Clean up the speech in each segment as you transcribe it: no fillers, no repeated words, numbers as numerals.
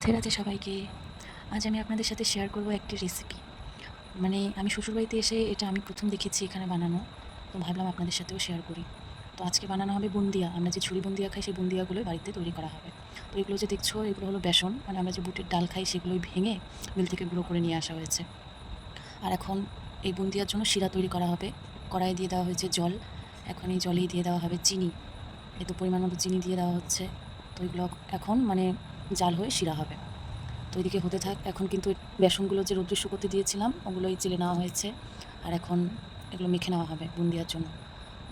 রাধে সবাইকে। আজ আমি আপনাদের সাথে শেয়ার করব একটি রেসিপি। মানে আমি শ্বশুরবাড়িতে এসে এটা আমি ১ম দেখেছি এখানে বানানো। তো ভাবলাম আপনাদের সাথেও শেয়ার করি। তো আজকে বানানো হবে বুন্দিয়া। আমরা যে ঝুরি বুন্দিয়া খাই সেই বুন্দিয়াগুলোই বাড়িতে তৈরি করা হবে। তো এগুলো যে দেখছো এগুলো হলো বেসন। মানে আমরা যে বুটের ডাল খাই সেগুলোই ভেঙে মিল থেকে গুঁড়ো করে নিয়ে আসা হয়েছে। আর এখন এই বুন্দিয়ার জন্য শিরা তৈরি করা হবে। কড়াইয়ে দিয়ে দেওয়া হয়েছে জল। এখন এই জলেই দিয়ে দেওয়া হবে চিনি। এই তো পরিমাণ মতো চিনি দিয়ে দেওয়া হচ্ছে। তো এগুলো এখন মানে জাল হয়ে শিরা হবে। তো এদিকে হতে থাক। এখন কিন্তু বেসনগুলো যে রৌদ্রে শুকোতে দিয়েছিলাম ওগুলোই চেলে নেওয়া হয়েছে। আর এখন এগুলো মেখে নেওয়া হবে বুন্দিয়ার জন্য।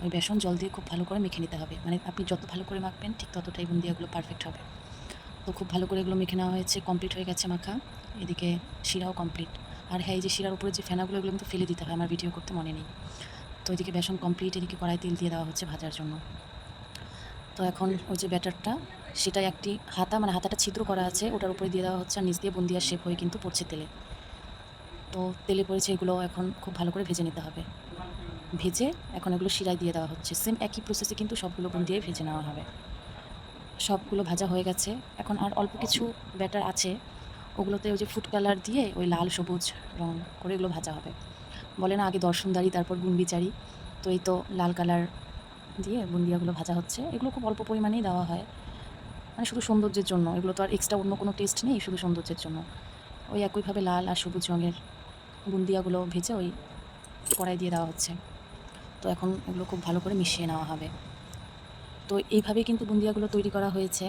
ওই বেসন জল দিয়ে খুব ভালো করে মেখে নিতে হবে। মানে আপনি যত ভালো করে মাখবেন ঠিক ততটাই বুন্দিয়াগুলো পারফেক্ট হবে। তো খুব ভালো করে এগুলো মেখে নেওয়া হয়েছে, কমপ্লিট হয়ে গেছে মাখা। এদিকে শিরাও কমপ্লিট। আর হ্যাঁ, এই যে শিরার উপরে যে ফেনাগুলো এগুলো কিন্তু ফেলে দিতে হয়, আমার ভিডিও করতে মনে নেই। তো এদিকে বেসন কমপ্লিট, এদিকে কড়াই তেল দিয়ে দেওয়া হচ্ছে ভাজার জন্য। তো এখন ওই যে ব্যাটারটা, সেটাই একটি হাতা, মানে হাতাটা ছিদ্র করা আছে, ওটার উপরে দিয়ে দেওয়া হচ্ছে আর নিচ দিয়ে বুন্দিয়ার শেপ হয়ে কিন্তু পড়ছে তেলে। তো তেলে পড়েছে, এগুলো এখন খুব ভালো করে ভেজে নিতে হবে। ভেজে এখন এগুলো শিরায় দিয়ে দেওয়া হচ্ছে। সেম একই প্রসেসে কিন্তু সবগুলো বুন্দিয়াই ভেজে নেওয়া হবে। সবগুলো ভাজা হয়ে গেছে। এখন আর অল্প কিছু ব্যাটার আছে, ওগুলোতে ওই যে ফুড কালার দিয়ে ওই লাল সবুজ রং করে এগুলো ভাজা হবে। বলে না আগে দর্শনদারি তারপর গুণবিচারি। তো এই তো লাল কালার দিয়ে বুন্দিয়াগুলো ভাজা হচ্ছে। এগুলো খুব অল্প পরিমাণেই দেওয়া হয়, মানে শুধু সৌন্দর্যের জন্য। এগুলো তো আর এক্সট্রা অন্য কোনো টেস্ট নেই, শুধু সৌন্দর্যের জন্য। ওই একইভাবে লাল আর সবুজ রঙের বুন্দিয়াগুলো ভেজে ওই কড়াই দিয়ে দেওয়া হচ্ছে। তো এখন এগুলো খুব ভালো করে মিশিয়ে নেওয়া হবে। তো এইভাবেই কিন্তু বুন্দিয়াগুলো তৈরি করা হয়েছে।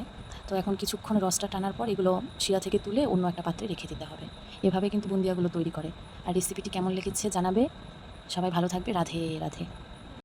তো এখন কিছুক্ষণ রসটা টানার পর এগুলো শিরা থেকে তুলে অন্য একটা পাত্রে রেখে দিতে হবে। এভাবে কিন্তু বুন্দিয়াগুলো তৈরি করে। আর রেসিপিটি কেমন লেগেছে জানাবে। সবাই ভালো থাকবে। রাধে রাধে।